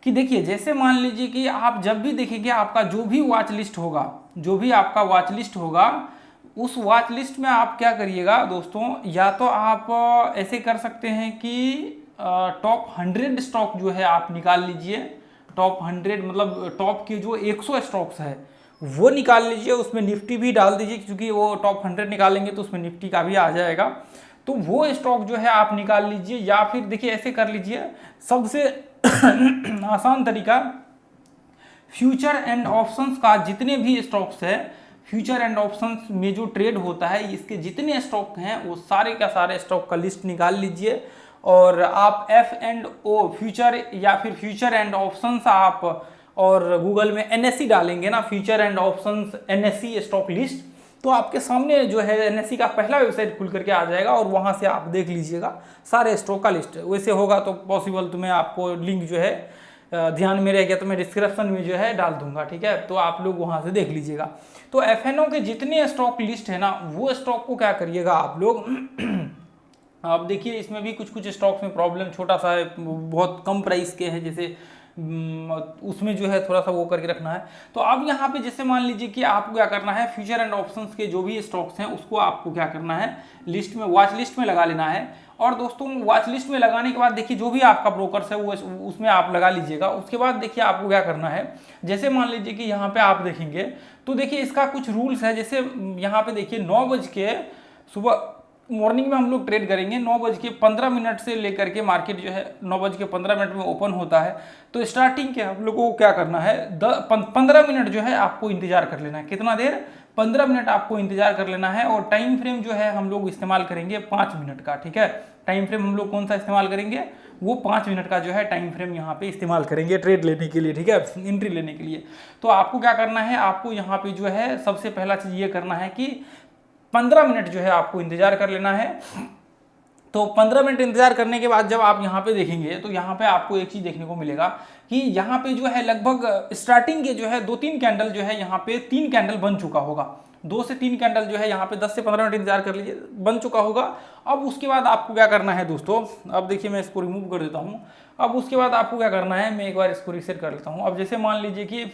कि देखिए जैसे मान लीजिए कि आप जब भी देखेंगे आपका जो भी वॉच लिस्ट होगा, जो भी आपका वॉच लिस्ट होगा, उस वॉच लिस्ट में आप क्या करिएगा दोस्तों, या तो आप ऐसे कर सकते हैं कि टॉप 100 स्टॉक जो है आप निकाल लीजिए। टॉप 100 मतलब टॉप के जो 100 स्टॉक्स है वो निकाल लीजिए, उसमें निफ्टी भी डाल दीजिए, क्योंकि वो टॉप 100 निकालेंगे तो उसमें निफ्टी का भी आ जाएगा। तो वो स्टॉक जो है आप निकाल लीजिए, या फिर देखिए ऐसे कर लीजिए, सबसे आसान तरीका, फ्यूचर एंड ऑप्शंस का जितने भी स्टॉक्स है, फ्यूचर एंड ऑप्शंस में जो ट्रेड होता है इसके जितने स्टॉक हैं वो सारे का सारे स्टॉक का लिस्ट निकाल लीजिए, और आप F&O फ्यूचर या फिर फ्यूचर एंड ऑप्शंस आप और गूगल में NSE डालेंगे ना, future and options NSE stock list, तो आपके सामने जो है NSE का पहला वेबसाइट खुल करके आ जाएगा और वहां से आप देख लीजिएगा सारे स्टॉक का लिस्ट। वैसे होगा तो पॉसिबल तो मैं आपको लिंक जो है ध्यान में रह गया तो मैं डिस्क्रिप्शन में जो है डाल दूंगा, ठीक है, तो आप लोग वहां से देख लीजिएगा। तो F&O के जितने स्टॉक लिस्ट है ना, वो स्टॉक को क्या करिएगा आप लोग आप देखिए इसमें भी कुछ कुछ स्टॉक्स में प्रॉब्लम छोटा सा है, बहुत कम प्राइस के हैं, जैसे उसमें जो है थोड़ा सा वो करके रखना है। तो अब यहाँ पे जैसे मान लीजिए कि आपको क्या करना है, फ्यूचर एंड ऑप्शंस के जो भी स्टॉक्स हैं उसको आपको क्या करना है, लिस्ट में, वॉच लिस्ट में लगा लेना है। और दोस्तों वॉच लिस्ट में लगाने के बाद देखिए जो भी आपका ब्रोकर्स है वो उसमें आप लगा लीजिएगा। उसके बाद देखिए आपको क्या करना है, जैसे मान लीजिए कि यहाँ पे आप देखेंगे तो देखिए इसका कुछ रूल्स है। जैसे यहाँ पे देखिए 9 बज के सुबह मॉर्निंग में हम लोग ट्रेड करेंगे, 9:15 से लेकर के मार्केट जो है 9:15 में ओपन होता है। तो स्टार्टिंग के हम लोगों को क्या करना है, 15 मिनट जो है आपको इंतजार कर लेना है। कितना देर, 15 मिनट आपको इंतजार कर लेना है। और टाइम फ्रेम जो है हम लोग इस्तेमाल करेंगे 5 मिनट का, ठीक है। टाइम फ्रेम हम लोग कौन सा इस्तेमाल करेंगे, वो 5 मिनट का जो है टाइम फ्रेम यहाँ पे इस्तेमाल करेंगे ट्रेड लेने के लिए, ठीक है, एंट्री लेने के लिए। तो आपको क्या करना है, आपको यहाँ पे जो है सबसे पहला चीज ये करना है कि 15 मिनट जो है आपको इंतजार कर लेना है। तो 15 मिनट इंतजार करने के बाद जब आप यहाँ पे देखेंगे तो यहाँ पे आपको एक चीज देखने को मिलेगा कि यहाँ पे जो है लगभग स्टार्टिंग के जो है 2-3 कैंडल जो है यहाँ पे 3 कैंडल बन चुका होगा, 2 से 3 कैंडल जो है यहाँ पे 10 से 15 मिनट इंतजार कर लीजिए, बन चुका होगा। अब उसके बाद आपको क्या करना है दोस्तों, अब देखिए मैं इसको रिमूव कर देता हूँ। अब उसके बाद आपको क्या करना है, मैं एक बार इसको रीसेट कर लेता हूँ। अब जैसे मान लीजिए कि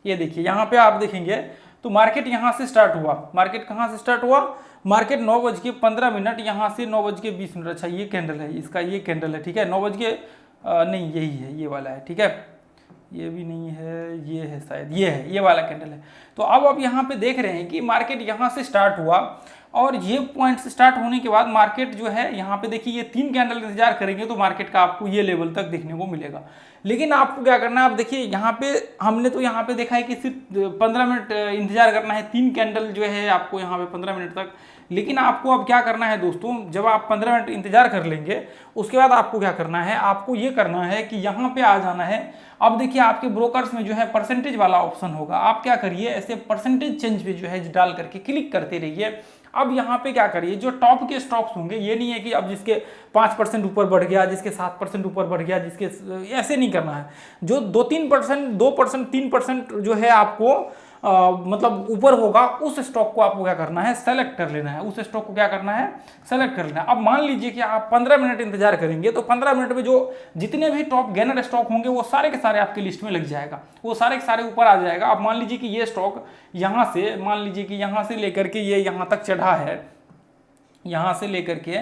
ये देखिए यहाँ पे आप देखेंगे तो मार्केट यहाँ से स्टार्ट हुआ, मार्केट कहाँ से स्टार्ट हुआ, मार्केट 9:15 यहाँ से 9:20। अच्छा ये कैंडल है, इसका ये कैंडल है, ठीक है, 9 बज के नहीं यही है, ये वाला है, ठीक है, ये भी नहीं है, ये है शायद, ये है, ये वाला कैंडल है। तो अब आप यहाँ पे देख रहे हैं कि मार्केट यहाँ से स्टार्ट हुआ और ये पॉइंट से स्टार्ट होने के बाद मार्केट जो है यहाँ पे देखिए ये 3 कैंडल इंतजार करेंगे तो मार्केट का आपको ये लेवल तक देखने को मिलेगा। लेकिन आपको क्या करना है, आप देखिए यहाँ पे हमने तो यहाँ पे देखा है कि सिर्फ 15 मिनट इंतजार करना है, 3 कैंडल जो है आपको यहाँ पे 15 मिनट तक। लेकिन आपको अब क्या करना है दोस्तों, जब आप 15 मिनट इंतजार कर लेंगे उसके बाद आपको क्या करना है, आपको ये करना है कि यहाँ पे आ जाना है। अब देखिए आपके ब्रोकर्स में जो है परसेंटेज वाला ऑप्शन होगा, आप क्या करिए ऐसे परसेंटेज चेंज पे जो है डाल करके क्लिक करते रहिए। अब यहाँ पे क्या करिए, जो टॉप के स्टॉक्स होंगे, ये नहीं है कि अब जिसके 5% ऊपर बढ़ गया, जिसके 7% ऊपर बढ़ गया, जिसके, ऐसे नहीं करना है। जो 2-3%, 2%, 3% जो है आपको मतलब ऊपर होगा उस स्टॉक को आपको क्या करना है, सेलेक्ट कर लेना है। उस स्टॉक को क्या करना है, सेलेक्ट कर लेना है। अब मान लीजिए कि आप 15 मिनट इंतजार करेंगे तो 15 मिनट में जो जितने भी टॉप गेनर स्टॉक होंगे वो सारे के सारे आपकी लिस्ट में लग जाएगा, वो सारे के सारे ऊपर आ जाएगा। अब मान लीजिए कि ये स्टॉक यहाँ से, मान लीजिए कि यहाँ से लेकर के ये यहाँ तक चढ़ा है, यहाँ से लेकर के,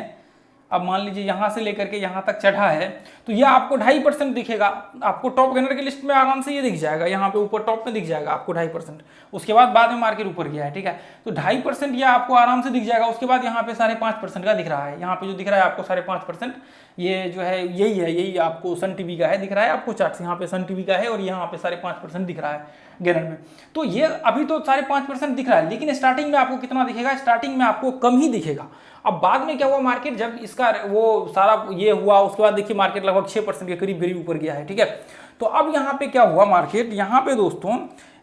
अब मान लीजिए यहाँ से लेकर के यहाँ तक चढ़ा है, तो ये आपको 2.5% दिखेगा। आपको टॉप गेनर की लिस्ट में आराम से ये दिख जाएगा, यहाँ पे ऊपर टॉप में दिख जाएगा आपको 2.5%। उसके बाद में मार्केट ऊपर गया है, ठीक है, तो 2.5% ये आपको आराम से दिख जाएगा। उसके बाद यहाँ पे 5.5% का दिख रहा है, यहाँ पे जो दिख रहा है आपको 5.5%, ये जो है यही है, यही आपको सन टीवी का है, दिख रहा है आपको चार्ट, यहाँ पे सन टीवी का है और यहाँ पे 5.5% दिख रहा है गेनर में। तो ये अभी तो 5.5% दिख रहा है, लेकिन स्टार्टिंग में आपको कितना दिखेगा, स्टार्टिंग में आपको कम ही दिखेगा। अब बाद में क्या हुआ, मार्केट जब इसका वो सारा ये हुआ उसके बाद देखिए मार्केट लगभग 6% के करीब ऊपर गया है, ठीक है। तो अब यहाँ पे क्या हुआ, मार्केट यहाँ पे दोस्तों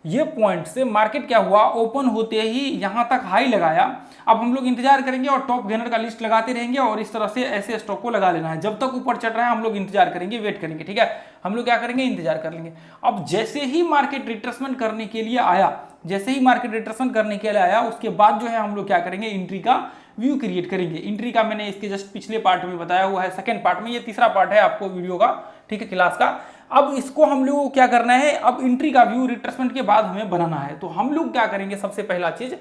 ये पॉइंट से मार्केट क्या हुआ, ओपन होते ही यहाँ तक हाई लगाया। अब हम लोग इंतजार करेंगे और टॉप गेनर का लिस्ट लगाते रहेंगे और इस तरह से ऐसे स्टॉक को लगा लेना है। जब तक ऊपर चढ़ रहा है हम लोग इंतजार करेंगे, वेट करेंगे, ठीक है, हम लोग क्या करेंगे, इंतजार कर लेंगे। अब जैसे ही मार्केट रिट्रेसमेंट करने के लिए आया, जैसे ही मार्केट रिट्रेसमेंट करने के लिए आया उसके बाद जो है हम लोग क्या करेंगे, एंट्री का व्यू क्रिएट करेंगे। एंट्री का मैंने इसके जस्ट पिछले पार्ट में बताया हुआ है, सेकंड पार्ट में, ये तीसरा पार्ट है आपको वीडियो का, ठीक है, क्लास का। अब इसको हम लोग को क्या करना है, अब एंट्री का व्यू रिट्रेसमेंट के बाद हमें बनाना है। तो हम लोग क्या करेंगे, सबसे पहला चीज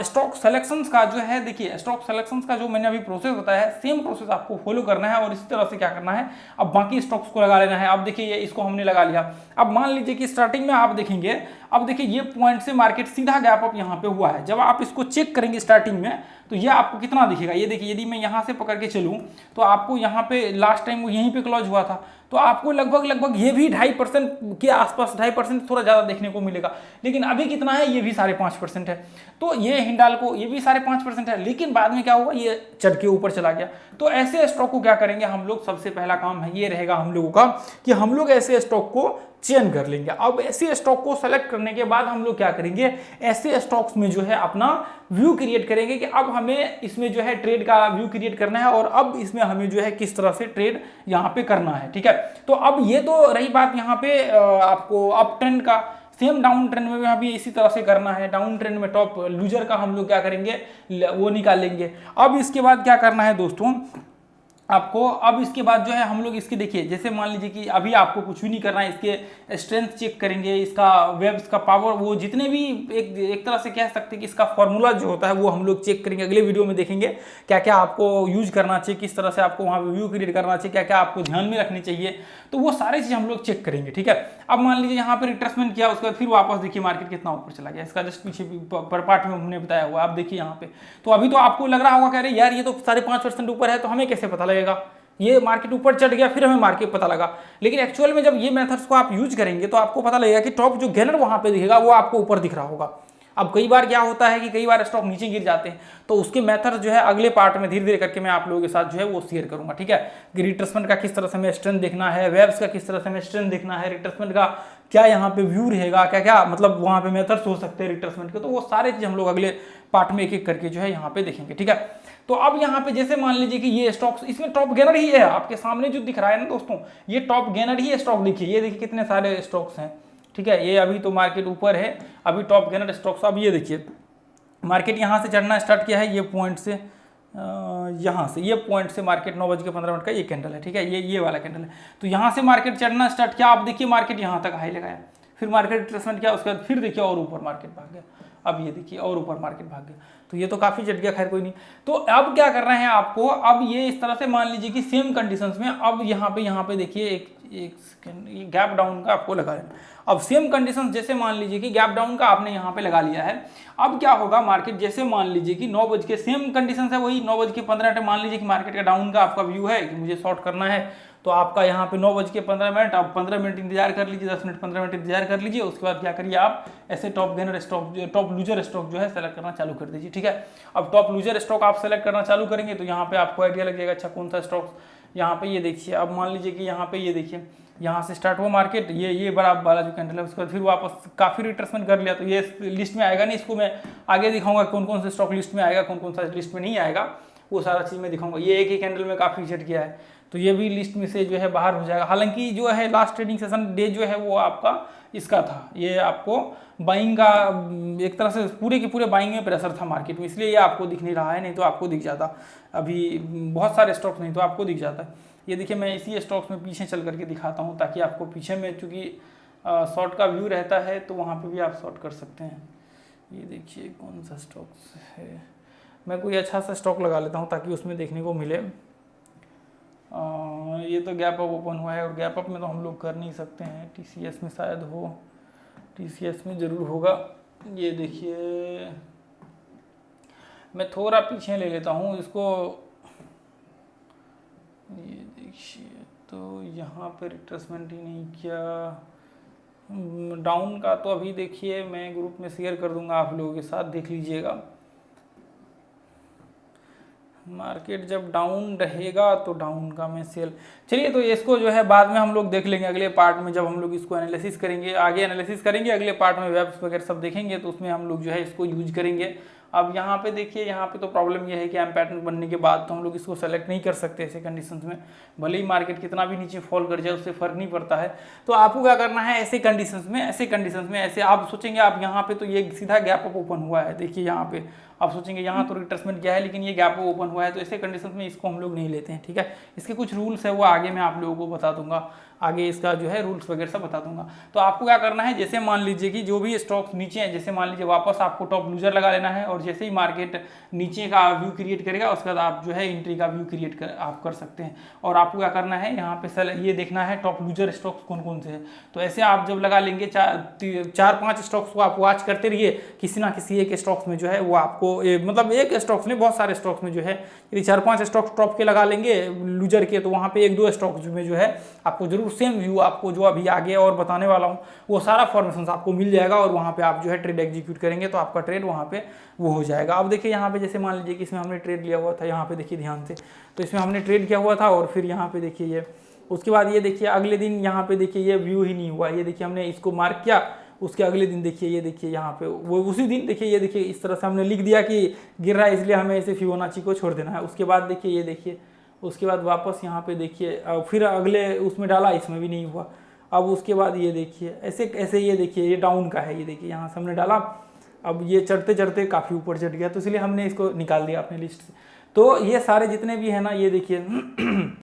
स्टॉक सिलेक्शंस का जो है, देखिए स्टॉक सिलेक्शंस का जो मैंने अभी प्रोसेस बताया है, सेम प्रोसेस आपको फॉलो करना है और इसी तरह से क्या करना है, अब बाकी स्टॉक्स को लगा लेना है। अब देखिए इसको हमने लगा लिया। अब मान लीजिए कि स्टार्टिंग में आप देखेंगे, अब देखिए ये पॉइंट से मार्केट सीधा गैप अप यहाँ पे हुआ है। जब आप इसको चेक करेंगे स्टार्टिंग में तो ये आपको कितना दिखेगा, ये देखिए यदि मैं यहाँ से पकड़ के चलूँ तो आपको यहाँ पे लास्ट टाइम वो यहीं पे क्लोज हुआ था, तो आपको लगभग ये भी 2.5% के आसपास, 2.5% थोड़ा ज़्यादा देखने को मिलेगा। लेकिन अभी कितना है, ये भी 5.5% है। तो ये हिंडाल्को ये भी 5.5% है, लेकिन बाद में क्या हुआ, ये चढ़ के ऊपर चला गया। तो ऐसे स्टॉक को क्या करेंगे हम लोग, सबसे पहला काम है ये रहेगा हम लोगों का कि हम लोग ऐसे स्टॉक को चयन कर लेंगे। अब ऐसे स्टॉक को सेलेक्ट करने के बाद हम लोग क्या करेंगे, ऐसे स्टॉक्स में जो है अपना व्यू क्रिएट करेंगे कि अब हमें इसमें जो है ट्रेड का व्यू क्रिएट करना है और अब इसमें हमें जो है किस तरह से ट्रेड यहाँ पे करना है। ठीक है, तो अब ये तो रही बात यहाँ पे आपको अप ट्रेंड का। सेम डाउन ट्रेंड में भी इसी तरह से करना है। डाउन ट्रेंड में टॉप लूजर का हम लोग क्या करेंगे, वो निकालेंगे। अब इसके बाद क्या करना है दोस्तों आपको, अब इसके बाद जो है हम लोग इसके देखिए, जैसे मान लीजिए कि अभी आपको कुछ भी नहीं करना है, इसके स्ट्रेंथ चेक करेंगे, इसका वेब्स का पावर, वो जितने भी एक तरह से कह सकते हैं कि इसका फॉर्मूला जो होता है वो हम लोग चेक करेंगे। अगले वीडियो में देखेंगे क्या क्या आपको यूज करना चाहिए, किस तरह से आपको वहाँ पे व्यू क्रिएट करना चाहिए, क्या क्या आपको ध्यान में रखनी चाहिए, तो वो सारी चीज़ हम लोग चेक करेंगे। ठीक है, अब मान लीजिए यहाँ पे रिट्रेसमेंट किया, उसके बाद फिर वापस देखिए मार्केट कितना ऊपर चला गया, इसका जस्ट पीछे पर पार्ट में हमने बताया हुआ। आप देखिए यहाँ पे, तो अभी तो आपको लग रहा होगा कह रहे यार ये तो 5.5% ऊपर है, तो हमें कैसे पता लगेगा ये मार्केट ऊपर चढ़ गया, फिर हमें मार्केट पता लगा। लेकिन एक्चुअल में जब ये मेथड्स को आप यूज करेंगे तो आपको पता लगेगा कि टॉप जो गेनर वहां पे दिखेगा वो आपको ऊपर दिख रहा होगा। अब कई बार क्या होता है कि कई बार स्टॉक नीचे गिर जाते हैं, तो उसके मेथड जो है अगले पार्ट में धीरे धीरे करके मैं आप लोगों के साथ जो है वो शेयर करूंगा। ठीक है, कि रिट्रेसमेंट का किस तरह से हमें स्ट्रेंथ देखना है, वेब्स का किस तरह से हमें स्ट्रेंथ देखना है, रिट्रेसमेंट का क्या यहाँ पे व्यू रहेगा, क्या क्या मतलब वहाँ पे मेथड्स हो सकते हैं रिट्रेसमेंट के, तो वो सारे चीज हम लोग अगले पार्ट में एक एक करके जो है यहाँ पे देखेंगे। ठीक है, तो अब यहाँ पे जैसे मान लीजिए कि ये स्टॉक्स, इसमें टॉप गेनर ही है आपके सामने जो दिख रहा है ना दोस्तों, ये टॉप गेनर ही स्टॉक देखिए, ये देखिए कितने सारे स्टॉक्स हैं। ठीक है, ये अभी तो मार्केट ऊपर है, अभी टॉप गेनर स्टॉक्स। अब ये देखिए मार्केट यहाँ से चढ़ना स्टार्ट किया है, ये पॉइंट से यहाँ से, ये पॉइंट से मार्केट 9:15 का ये कैंडल है। ठीक है, ये वाला कैंडल है, तो यहाँ से मार्केट चढ़ना स्टार्ट किया। आप देखिए मार्केट यहाँ तक हाई लगाया, फिर मार्केट रिट्रेसमेंट किया, उसके बाद फिर देखिए और ऊपर मार्केट भाग गया। अब ये देखिए और ऊपर मार्केट भाग गया, तो ये तो काफी चढ़ गया, खैर कोई नहीं। तो अब क्या करना है आपको, अब ये इस तरह से मान लीजिए कि सेम कंडीशंस में, अब यहाँ पे देखिए एक सेकंड, ये गैप डाउन का आपको लगा लेना। अब सेम कंडीशंस, जैसे मान लीजिए कि गैप डाउन का आपने यहाँ पे लगा लिया है। अब क्या होगा, मार्केट जैसे मान लीजिए कि 9 बज के, सेम कंडीशंस है वही 9:15 मान लीजिए कि मार्केट का डाउन का आपका व्यू है कि मुझे शॉर्ट करना है, तो आपका यहाँ पे 9:15, आप 15 मिनट इंतजार कर लीजिए, 10 मिनट 15 मिनट इंतजार कर लीजिए। उसके बाद क्या करिए, आप ऐसे top gainer stock, top loser stock जो है सेलेक्ट करना चालू कर दीजिए। ठीक है, अब टॉप लूजर स्टॉक आप सेलेक्ट करना चालू करेंगे तो यहाँ पे आपको आइडिया लग जाएगा अच्छा कौन सा स्टॉक। यहाँ पे ये देखिए, अब मान लीजिए कि यहाँ पे ये देखिए, यहाँ से स्टार्ट हुआ मार्केट, ये बड़ा वाला जो कैंडल है, उसके बाद फिर वापस काफी रिट्रेसमेंट कर लिया, तो ये लिस्ट में आएगा नहीं, इसको मैं आगे दिखाऊंगा कौन कौन से स्टॉक लिस्ट में आएगा, कौन कौन सा लिस्ट में नहीं आएगा, वो सारा चीज मैं दिखाऊंगा। ये एक ही कैंडल में काफी चढ़ गया है, तो ये भी लिस्ट में से जो है बाहर हो जाएगा। हालांकि जो है लास्ट ट्रेडिंग सेशन डे जो है वो आपका इसका था, ये आपको बाइंग का एक तरह से पूरे के पूरे बाइंग में प्रेशर था मार्केट में, इसलिए ये आपको दिख नहीं रहा है, नहीं तो आपको दिख जाता। अभी बहुत सारे स्टॉक्स नहीं तो आपको दिख जाता है। ये देखिए मैं इसी स्टॉक्स में पीछे चल करके दिखाता हूँ ताकि आपको पीछे में, चूँकि शॉर्ट का व्यू रहता है तो वहाँ पे भी आप शॉर्ट कर सकते हैं। ये देखिए कौन सा स्टॉक्स है, मैं कोई अच्छा सा स्टॉक लगा लेता हूँ ताकि उसमें देखने को मिले। ये तो गैप अप ओपन हुआ है और गैप अप में तो हम लोग कर नहीं सकते हैं, TCS में शायद हो, TCS में ज़रूर होगा। ये देखिए मैं थोड़ा पीछे ले लेता हूँ इसको, ये देखिए तो यहाँ पे रिट्रेसमेंट ही नहीं किया। डाउन का तो अभी देखिए मैं ग्रुप में शेयर कर दूंगा आप लोगों के साथ, देख लीजिएगा। मार्केट जब डाउन रहेगा तो डाउन का मैं सेल, चलिए तो इसको जो है बाद में हम लोग देख लेंगे अगले पार्ट में, जब हम लोग इसको एनालिसिस करेंगे, आगे एनालिसिस करेंगे अगले पार्ट में, वेब्स वगैरह सब देखेंगे तो उसमें हम लोग जो है इसको यूज करेंगे। अब यहाँ पे देखिए, यहाँ पे तो प्रॉब्लम ये है कि एम पैटर्न बनने के बाद तो हम लोग इसको सेलेक्ट नहीं कर सकते ऐसे कंडीशंस में, भले ही मार्केट कितना भी नीचे फॉल कर जाए उससे फर्क नहीं पड़ता है। तो आपको क्या करना है ऐसे कंडीशंस में, ऐसे आप सोचेंगे आप यहाँ पे तो ये सीधा गैप अप ओपन हुआ है, देखिए यहाँ पे आप सोचेंगे यहाँ तो रिट्रेसमेंट गया है लेकिन ये गैप ओपन हुआ है, तो ऐसे कंडीशन में इसको हम लोग नहीं लेते हैं, ठीक है। इसके कुछ रूल्स है वो आगे मैं आप लोगों को बता दूंगा, आगे इसका जो है रूल्स वगैरह सब बता दूंगा। तो आपको क्या करना है, जैसे मान लीजिए कि जो भी स्टॉक्स नीचे हैं, जैसे मान लीजिए वापस आपको टॉप लूजर लगा लेना है, और जैसे ही मार्केट नीचे का व्यू क्रिएट करेगा उसके बाद आप जो है एंट्री का व्यू क्रिएट आप कर सकते हैं। और आपको क्या करना है, यहाँ पे ये देखना है टॉप लूजर स्टॉक्स कौन कौन से हैं। तो ऐसे आप जब लगा लेंगे 4-5 स्टॉक्स को आप वॉच करते रहिए, किसी ना किसी एक स्टॉक्स में जो है वो आपको मतलब एक स्टॉक्स में बहुत सारे स्टॉक्स में जो है यदि 4-5 स्टॉक्स टॉप के लगा लेंगे लूजर के, तो वहाँ पे 1-2 स्टॉक्स में जो है आपको जरूर सेम व्यू आपको जो अभी आगे और बताने वाला हूँ वो सारा फॉर्मेशन आपको मिल जाएगा, और वहाँ पे आप जो है ट्रेड एग्जीक्यूट करेंगे तो आपका ट्रेड वहाँ पे वो हो जाएगा। अब देखिए यहाँ पे जैसे मान लीजिए कि इसमें हमने ट्रेड लिया हुआ था, यहाँ पे देखिए ध्यान से, तो इसमें हमने ट्रेड किया हुआ था, और फिर यहाँ पे देखिए ये उसके बाद ये देखिए अगले दिन यहाँ पे देखिए ये व्यू ही नहीं हुआ, ये देखिए हमने इसको मार्क किया, उसके अगले दिन देखिए ये देखिए यहाँ पे वो उसी दिन देखिए ये देखिए इस तरह से हमने लिख दिया कि गिर रहा है इसलिए हमें इसे फिबोनाची को छोड़ देना है। उसके बाद देखिए ये देखिए उसके बाद वापस यहाँ पे देखिए फिर अगले उसमें डाला, इसमें भी नहीं हुआ। अब उसके बाद ये देखिए ऐसे ऐसे ये देखिए ये डाउन का है, ये देखिए यहाँ से हमने डाला, अब ये चढ़ते चढ़ते काफ़ी ऊपर चढ़ गया, तो इसलिए हमने इसको निकाल दिया अपने लिस्ट से। तो ये सारे जितने भी है ना ये देखिए